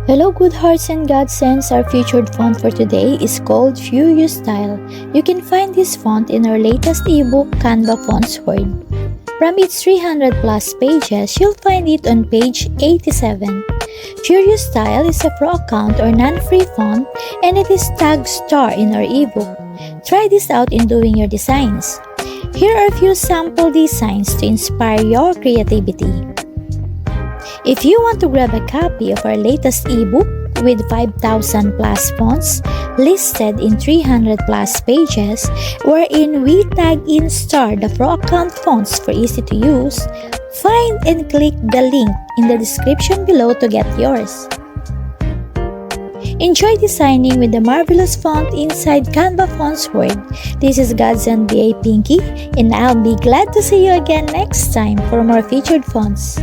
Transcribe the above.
Hello good hearts and godsends, our featured font for today is called FURIUS style. You can find this font in our latest ebook, Canva Fontshord. From its 300 plus pages, you'll find it on page 87. FURIUS style is a pro account or non-free font and it is tagged star in our ebook. Try this out in doing your designs. Here are a few sample designs to inspire your creativity. If you want to grab a copy of our latest ebook with 5,000 plus fonts listed in 300 plus pages, wherein we tag in star the pro account fonts for easy to use, find and click the link in the description below to get yours. Enjoy designing with the marvelous font inside Canva Fontshord. This is Godsend BA Pinky, and I'll be glad to see you again next time for more featured fonts.